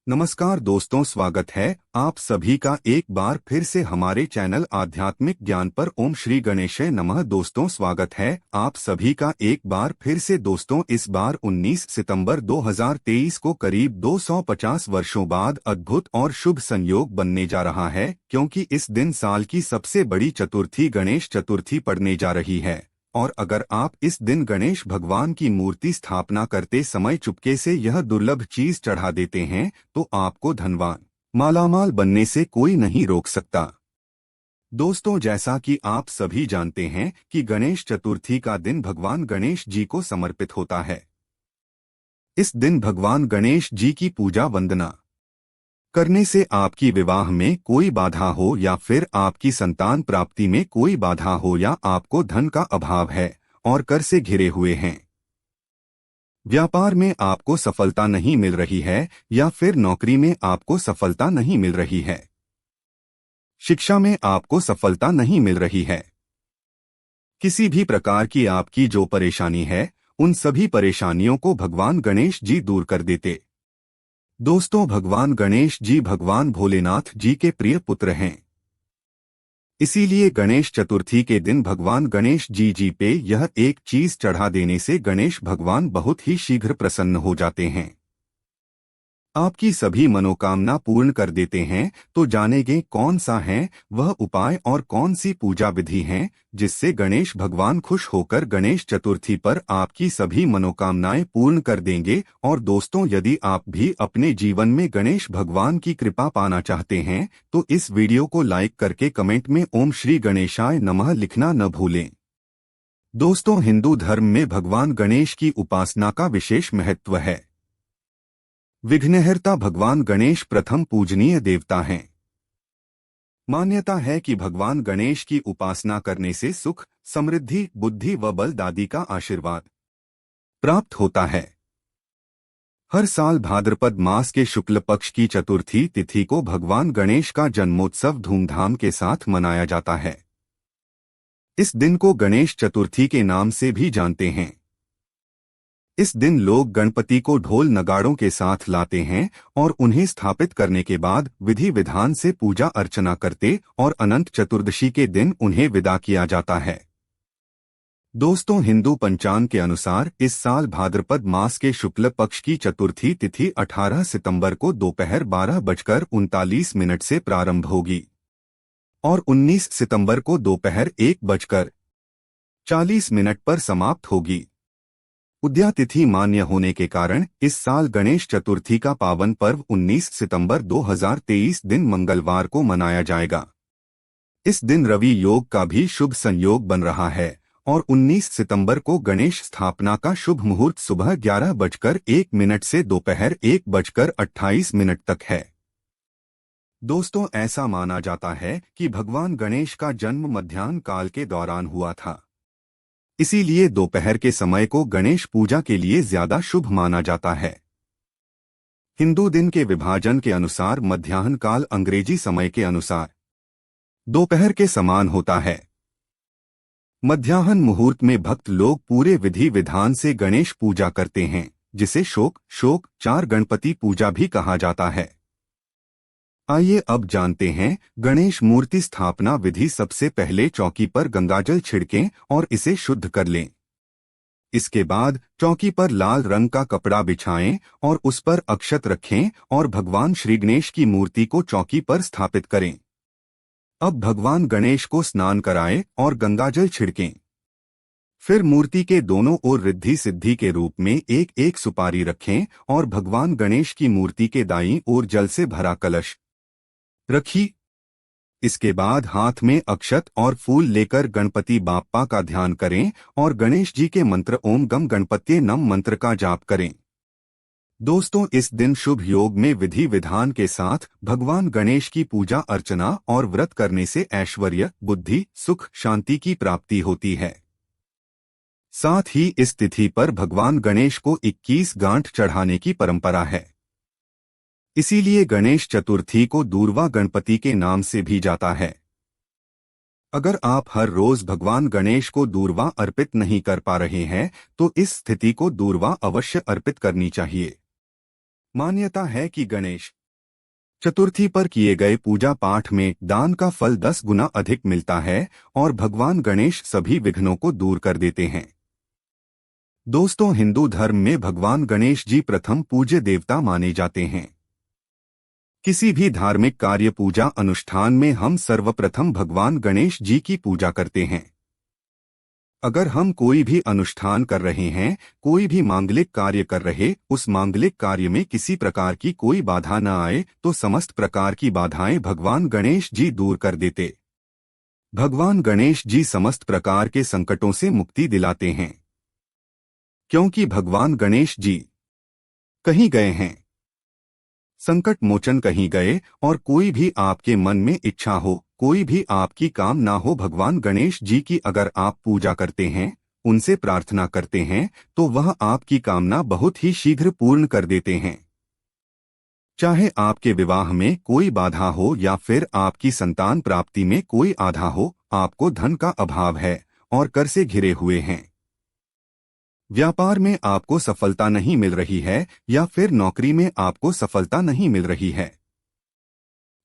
नमस्कार दोस्तों, स्वागत है आप सभी का एक बार फिर से हमारे चैनल आध्यात्मिक ज्ञान पर। ओम श्री गणेशाय नमः। दोस्तों, स्वागत है आप सभी का एक बार फिर से। दोस्तों, इस बार 19 सितंबर 2023 को करीब 250 वर्षों बाद अद्भुत और शुभ संयोग बनने जा रहा है, क्योंकि इस दिन साल की सबसे बड़ी चतुर्थी गणेश चतुर्थी पड़ने जा रही है। और अगर आप इस दिन गणेश भगवान की मूर्ति स्थापना करते समय चुपके से यह दुर्लभ चीज चढ़ा देते हैं तो आपको धनवान मालामाल बनने से कोई नहीं रोक सकता। दोस्तों, जैसा कि आप सभी जानते हैं कि गणेश चतुर्थी का दिन भगवान गणेश जी को समर्पित होता है। इस दिन भगवान गणेश जी की पूजा वंदना करने से आपकी विवाह में कोई बाधा हो या फिर आपकी संतान प्राप्ति में कोई बाधा हो या आपको धन का अभाव है और कर से घिरे हुए हैं, व्यापार में आपको सफलता नहीं मिल रही है या फिर नौकरी में आपको सफलता नहीं मिल रही है, शिक्षा में आपको सफलता नहीं मिल रही है, किसी भी प्रकार की आपकी जो परेशानी है उन सभी परेशानियों को भगवान गणेश जी दूर कर देते। दोस्तों, भगवान गणेश जी भगवान भोलेनाथ जी के प्रिय पुत्र हैं। इसीलिए गणेश चतुर्थी के दिन भगवान गणेश जी पे यह एक चीज चढ़ा देने से गणेश भगवान बहुत ही शीघ्र प्रसन्न हो जाते हैं, आपकी सभी मनोकामना पूर्ण कर देते हैं। तो जानेंगे कौन सा है वह उपाय और कौन सी पूजा विधि है जिससे गणेश भगवान खुश होकर गणेश चतुर्थी पर आपकी सभी मनोकामनाएं पूर्ण कर देंगे। और दोस्तों, यदि आप भी अपने जीवन में गणेश भगवान की कृपा पाना चाहते हैं तो इस वीडियो को लाइक करके कमेंट में ओम श्री गणेशाय नमः लिखना न भूलें। दोस्तों, हिंदू धर्म में भगवान गणेश की उपासना का विशेष महत्व है। विघ्नहर्ता भगवान गणेश प्रथम पूजनीय देवता हैं। मान्यता है कि भगवान गणेश की उपासना करने से सुख, समृद्धि, बुद्धि व बल दादी का आशीर्वाद प्राप्त होता है। हर साल भाद्रपद मास के शुक्ल पक्ष की चतुर्थी तिथि को भगवान गणेश का जन्मोत्सव धूमधाम के साथ मनाया जाता है। इस दिन को गणेश चतुर्थी के नाम से भी जानते हैं। इस दिन लोग गणपति को ढोल नगाड़ों के साथ लाते हैं और उन्हें स्थापित करने के बाद विधि विधान से पूजा अर्चना करते और अनंत चतुर्दशी के दिन उन्हें विदा किया जाता है। दोस्तों, हिंदू पंचांग के अनुसार इस साल भाद्रपद मास के शुक्ल पक्ष की चतुर्थी तिथि 18 सितंबर को दोपहर 12:39 से प्रारंभ होगी और 19 सितंबर को दोपहर 1:40 पर समाप्त होगी। उद्या तिथि मान्य होने के कारण इस साल गणेश चतुर्थी का पावन पर्व 19 सितंबर 2023 दिन मंगलवार को मनाया जाएगा। इस दिन रवि योग का भी शुभ संयोग बन रहा है और 19 सितंबर को गणेश स्थापना का शुभ मुहूर्त सुबह 11:01 से दोपहर 1:28 तक है। दोस्तों, ऐसा माना जाता है कि भगवान गणेश का जन्म मध्याह्न काल के दौरान हुआ था, इसीलिए दोपहर के समय को गणेश पूजा के लिए ज्यादा शुभ माना जाता है। हिंदू दिन के विभाजन के अनुसार मध्याह्न काल अंग्रेजी समय के अनुसार दोपहर के समान होता है। मध्याह्न मुहूर्त में भक्त लोग पूरे विधि विधान से गणेश पूजा करते हैं, जिसे शोक चार गणपति पूजा भी कहा जाता है। आइए अब जानते हैं गणेश मूर्ति स्थापना विधि। सबसे पहले चौकी पर गंगाजल छिड़कें और इसे शुद्ध कर लें। इसके बाद चौकी पर लाल रंग का कपड़ा बिछाएं और उस पर अक्षत रखें और भगवान श्री गणेश की मूर्ति को चौकी पर स्थापित करें। अब भगवान गणेश को स्नान कराएं और गंगाजल छिड़कें। फिर मूर्ति के दोनों ओर रिद्धि सिद्धि के रूप में एक एक सुपारी रखें और भगवान गणेश की मूर्ति के दाईं ओर जल से भरा कलश रखी। इसके बाद हाथ में अक्षत और फूल लेकर गणपति बाप्पा का ध्यान करें और गणेश जी के मंत्र ओम गम गणपत्ये नम मंत्र का जाप करें। दोस्तों, इस दिन शुभ योग में विधि विधान के साथ भगवान गणेश की पूजा अर्चना और व्रत करने से ऐश्वर्य, बुद्धि, सुख, शांति की प्राप्ति होती है। साथ ही इस तिथि पर भगवान गणेश को 21 गांठ चढ़ाने की परंपरा है। इसीलिए गणेश चतुर्थी को दूर्वा गणपति के नाम से भी जाता है। अगर आप हर रोज भगवान गणेश को दूर्वा अर्पित नहीं कर पा रहे हैं तो इस स्थिति को दूर्वा अवश्य अर्पित करनी चाहिए। मान्यता है कि गणेश चतुर्थी पर किए गए पूजा पाठ में दान का फल 10 गुना अधिक मिलता है और भगवान गणेश सभी विघ्नों को दूर कर देते हैं। दोस्तों, हिंदू धर्म में भगवान गणेश जी प्रथम पूज्य देवता माने जाते हैं। किसी भी धार्मिक कार्य पूजा अनुष्ठान में हम सर्वप्रथम भगवान गणेश जी की पूजा करते हैं। अगर हम कोई भी अनुष्ठान कर रहे हैं, कोई भी मांगलिक कार्य कर रहे, उस मांगलिक कार्य में किसी प्रकार की कोई बाधा न आए तो समस्त प्रकार की बाधाएं भगवान गणेश जी दूर कर देते। भगवान गणेश जी समस्त प्रकार के संकटों से मुक्ति दिलाते हैं, क्योंकि भगवान गणेश जी कहीं गए हैं, संकट मोचन कहीं गए, और कोई भी आपके मन में इच्छा हो, कोई भी आपकी काम ना हो, भगवान गणेश जी की अगर आप पूजा करते हैं, उनसे प्रार्थना करते हैं, तो वह आपकी कामना बहुत ही शीघ्र पूर्ण कर देते हैं। चाहे आपके विवाह में कोई बाधा हो या फिर आपकी संतान प्राप्ति में कोई आधा हो, आपको धन का अभाव है और कर से घिरे हुए हैं, व्यापार में आपको सफलता नहीं मिल रही है या फिर नौकरी में आपको सफलता नहीं मिल रही है,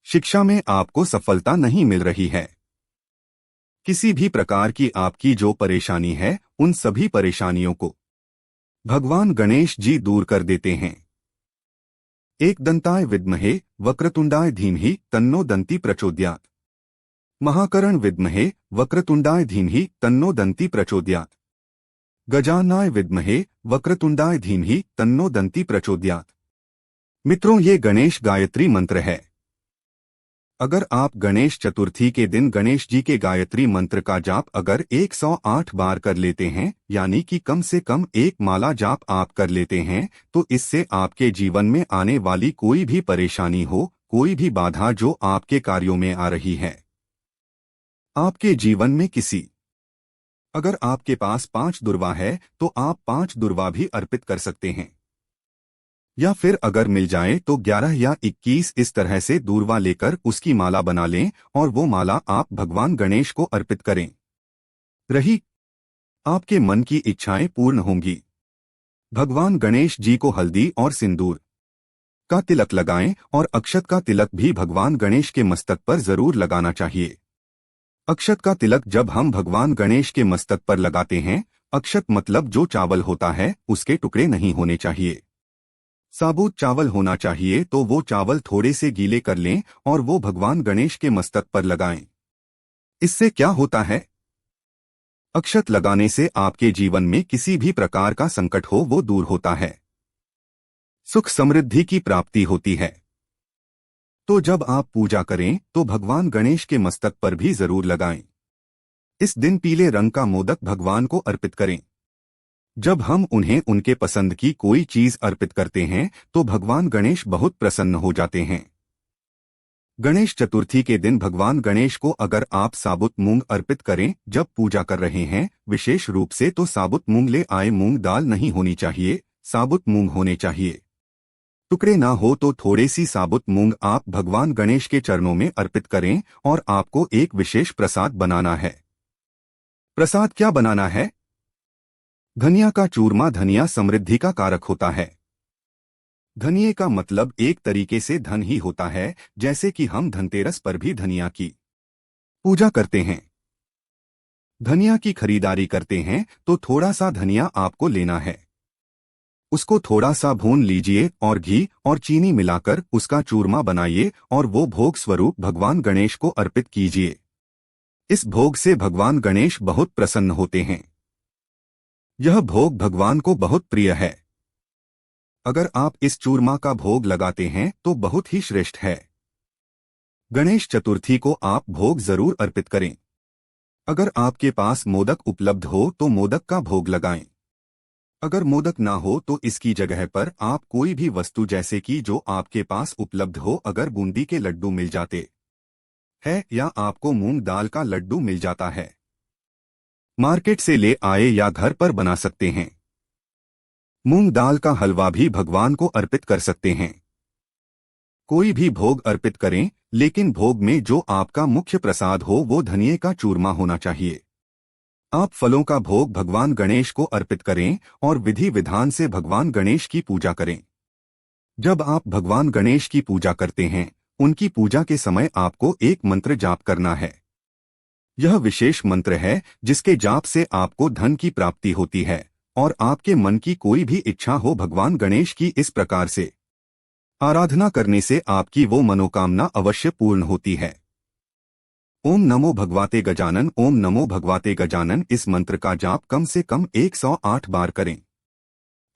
शिक्षा में आपको सफलता नहीं मिल रही है, किसी भी प्रकार की आपकी जो परेशानी है, उन सभी परेशानियों को भगवान गणेश जी दूर कर देते हैं। एकदंताय विद्महे वक्रतुंडाय धीमहि तन्नो दंती प्रचोदयात्। महाकरण विद्महे वक्रतुंडाय धीमहि तन्नो दंती प्रचोदयात्। गजाननाय विद्महे वक्रतुंडाय धीमहि तन्नो दंती प्रचोदयात्। मित्रों, ये गणेश गायत्री मंत्र है। अगर आप गणेश चतुर्थी के दिन गणेश जी के गायत्री मंत्र का जाप अगर 108 बार कर लेते हैं, यानी कि कम से कम एक माला जाप आप कर लेते हैं, तो इससे आपके जीवन में आने वाली कोई भी परेशानी हो, कोई भी बाधा जो आपके कार्यों में आ रही है, आपके जीवन में किसी अगर आपके पास 5 दुर्वा है तो आप 5 दुर्वा भी अर्पित कर सकते हैं, या फिर अगर मिल जाए तो 11 या 21 इस तरह से दूर्वा लेकर उसकी माला बना लें और वो माला आप भगवान गणेश को अर्पित करें। रही आपके मन की इच्छाएं पूर्ण होंगी। भगवान गणेश जी को हल्दी और सिंदूर का तिलक लगाएं और अक्षत का तिलक भी भगवान गणेश के मस्तक पर जरूर लगाना चाहिए। अक्षत का तिलक जब हम भगवान गणेश के मस्तक पर लगाते हैं, अक्षत मतलब जो चावल होता है उसके टुकड़े नहीं होने चाहिए, साबुत चावल होना चाहिए, तो वो चावल थोड़े से गीले कर लें और वो भगवान गणेश के मस्तक पर लगाएं। इससे क्या होता है? अक्षत लगाने से आपके जीवन में किसी भी प्रकार का संकट हो वो दूर होता है, सुख समृद्धि की प्राप्ति होती है। तो जब आप पूजा करें तो भगवान गणेश के मस्तक पर भी जरूर लगाएं। इस दिन पीले रंग का मोदक भगवान को अर्पित करें। जब हम उन्हें उनके पसंद की कोई चीज अर्पित करते हैं तो भगवान गणेश बहुत प्रसन्न हो जाते हैं। गणेश चतुर्थी के दिन भगवान गणेश को अगर आप साबुत मूंग अर्पित करें जब पूजा कर रहे हैं, विशेष रूप से तो साबुत मूंग ले आए, मूंग दाल नहीं होनी चाहिए, साबुत मूंग होने चाहिए। टुकड़े ना हो तो थोड़ी सी साबुत मूंग आप भगवान गणेश के चरणों में अर्पित करें और आपको एक विशेष प्रसाद बनाना है। प्रसाद क्या बनाना है? धनिया का चूरमा। धनिया समृद्धि का कारक होता है। धनिये का मतलब एक तरीके से धन ही होता है, जैसे कि हम धनतेरस पर भी धनिया की पूजा करते हैं, धनिया की खरीदारी करते हैं, तो थोड़ा सा धनिया आपको लेना है, उसको थोड़ा सा भून लीजिए और घी और चीनी मिलाकर उसका चूरमा बनाइए और वो भोग स्वरूप भगवान गणेश को अर्पित कीजिए। इस भोग से भगवान गणेश बहुत प्रसन्न होते हैं। यह भोग भगवान को बहुत प्रिय है। अगर आप इस चूरमा का भोग लगाते हैं तो बहुत ही श्रेष्ठ है। गणेश चतुर्थी को आप भोग जरूर अर्पित करें। अगर आपके पास मोदक उपलब्ध हो तो मोदक का भोग लगाएं। अगर मोदक ना हो तो इसकी जगह पर आप कोई भी वस्तु जैसे कि जो आपके पास उपलब्ध हो, अगर बूंदी के लड्डू मिल जाते हैं या आपको मूंग दाल का लड्डू मिल जाता है, मार्केट से ले आए या घर पर बना सकते हैं। मूंग दाल का हलवा भी भगवान को अर्पित कर सकते हैं। कोई भी भोग अर्पित करें, लेकिन भोग में जो आपका मुख्य प्रसाद हो वो धनिये का चूरमा होना चाहिए। आप फलों का भोग भगवान गणेश को अर्पित करें और विधि विधान से भगवान गणेश की पूजा करें। जब आप भगवान गणेश की पूजा करते हैं, उनकी पूजा के समय आपको एक मंत्र जाप करना है। यह विशेष मंत्र है जिसके जाप से आपको धन की प्राप्ति होती है और आपके मन की कोई भी इच्छा हो भगवान गणेश की इस प्रकार से आराधना करने से आपकी वो मनोकामना अवश्य पूर्ण होती है। ओम नमो भगवाते गजानन, ओम नमो भगवाते गजानन इस मंत्र का जाप कम से कम 108 बार करें।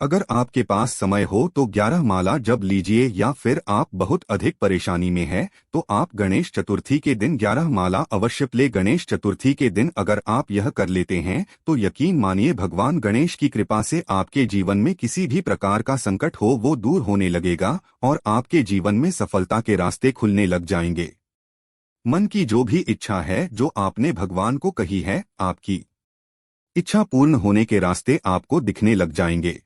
अगर आपके पास समय हो तो 11 माला जप लीजिए, या फिर आप बहुत अधिक परेशानी में हैं तो आप गणेश चतुर्थी के दिन 11 माला अवश्य ले। गणेश चतुर्थी के दिन अगर आप यह कर लेते हैं तो यकीन मानिए भगवान गणेश की कृपा से आपके जीवन में किसी भी प्रकार का संकट हो वो दूर होने लगेगा और आपके जीवन में सफलता के रास्ते खुलने लग जाएंगे। मन की जो भी इच्छा है जो आपने भगवान को कही है, आपकी इच्छा पूर्ण होने के रास्ते आपको दिखने लग जाएंगे।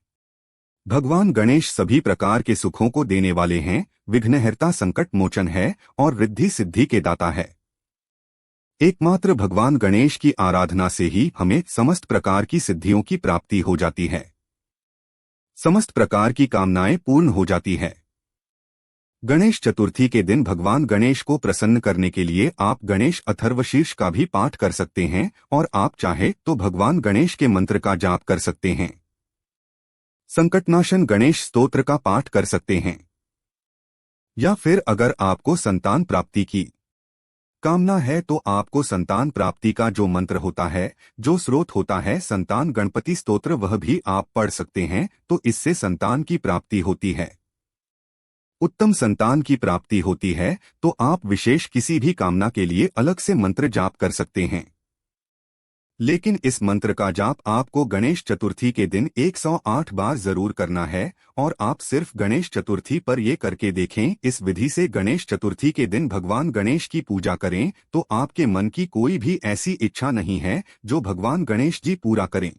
भगवान गणेश सभी प्रकार के सुखों को देने वाले हैं, विघ्नहर्ता, संकट मोचन है और रिद्धि सिद्धि के दाता है। एकमात्र भगवान गणेश की आराधना से ही हमें समस्त प्रकार की सिद्धियों की प्राप्ति हो जाती है, समस्त प्रकार की कामनाएं पूर्ण हो जाती है। गणेश चतुर्थी के दिन भगवान गणेश को प्रसन्न करने के लिए आप गणेश अथर्वशीर्ष का भी पाठ कर सकते हैं और आप चाहे तो भगवान गणेश के मंत्र का जाप कर सकते हैं। संकटनाशन गणेश स्तोत्र का पाठ कर सकते हैं, या फिर अगर आपको संतान प्राप्ति की कामना है तो आपको संतान प्राप्ति का जो मंत्र होता है, जो स्रोत होता है संतान गणपति स्तोत्र, वह भी आप पढ़ सकते हैं। तो इससे संतान की प्राप्ति होती है, उत्तम संतान की प्राप्ति होती है। तो आप विशेष किसी भी कामना के लिए अलग से मंत्र जाप कर सकते हैं, लेकिन इस मंत्र का जाप आपको गणेश चतुर्थी के दिन 108 बार जरूर करना है और आप सिर्फ गणेश चतुर्थी पर ये करके देखें। इस विधि से गणेश चतुर्थी के दिन भगवान गणेश की पूजा करें तो आपके मन की कोई भी ऐसी इच्छा नहीं है जो भगवान गणेश जी पूरा करें।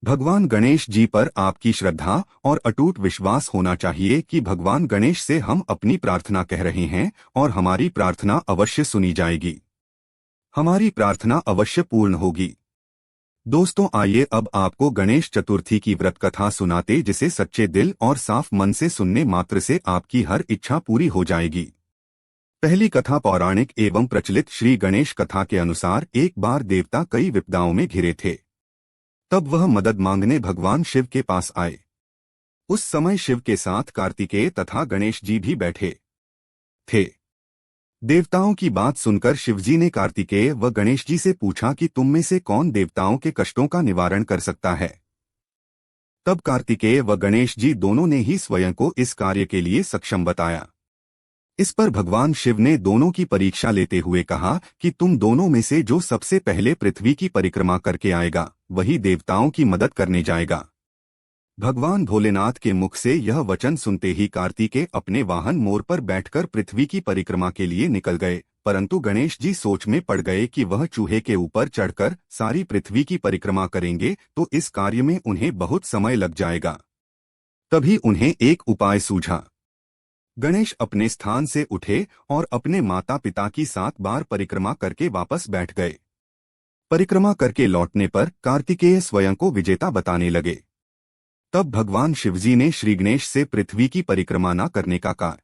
भगवान गणेश जी पर आपकी श्रद्धा और अटूट विश्वास होना चाहिए कि भगवान गणेश से हम अपनी प्रार्थना कह रहे हैं और हमारी प्रार्थना अवश्य सुनी जाएगी, हमारी प्रार्थना अवश्य पूर्ण होगी। दोस्तों, आइए अब आपको गणेश चतुर्थी की व्रत कथा सुनाते, जिसे सच्चे दिल और साफ मन से सुनने मात्र से आपकी हर इच्छा पूरी हो जाएगी। पहली कथा पौराणिक एवं प्रचलित श्री गणेश कथा के अनुसार एक बार देवता कई विपदाओं में घिरे थे। तब वह मदद मांगने भगवान शिव के पास आए। उस समय शिव के साथ कार्तिकेय तथा गणेश जी भी बैठे थे। देवताओं की बात सुनकर शिवजी ने कार्तिकेय व गणेश जी से पूछा कि तुम में से कौन देवताओं के कष्टों का निवारण कर सकता है। तब कार्तिकेय व गणेश जी दोनों ने ही स्वयं को इस कार्य के लिए सक्षम बताया। इस पर भगवान शिव ने दोनों की परीक्षा लेते हुए कहा कि तुम दोनों में से जो सबसे पहले पृथ्वी की परिक्रमा करके आएगा वही देवताओं की मदद करने जाएगा। भगवान भोलेनाथ के मुख से यह वचन सुनते ही कार्तिकेय अपने वाहन मोर पर बैठकर पृथ्वी की परिक्रमा के लिए निकल गए, परंतु गणेश जी सोच में पड़ गए कि वह चूहे के ऊपर चढ़कर सारी पृथ्वी की परिक्रमा करेंगे तो इस कार्य में उन्हें बहुत समय लग जाएगा। तभी उन्हें एक उपाय सूझा। गणेश अपने स्थान से उठे और अपने माता पिता की 7 बार परिक्रमा करके वापस बैठ गए। परिक्रमा करके लौटने पर कार्तिकेय स्वयं को विजेता बताने लगे। तब भगवान शिवजी ने श्री गणेश से पृथ्वी की परिक्रमा न करने का कहा।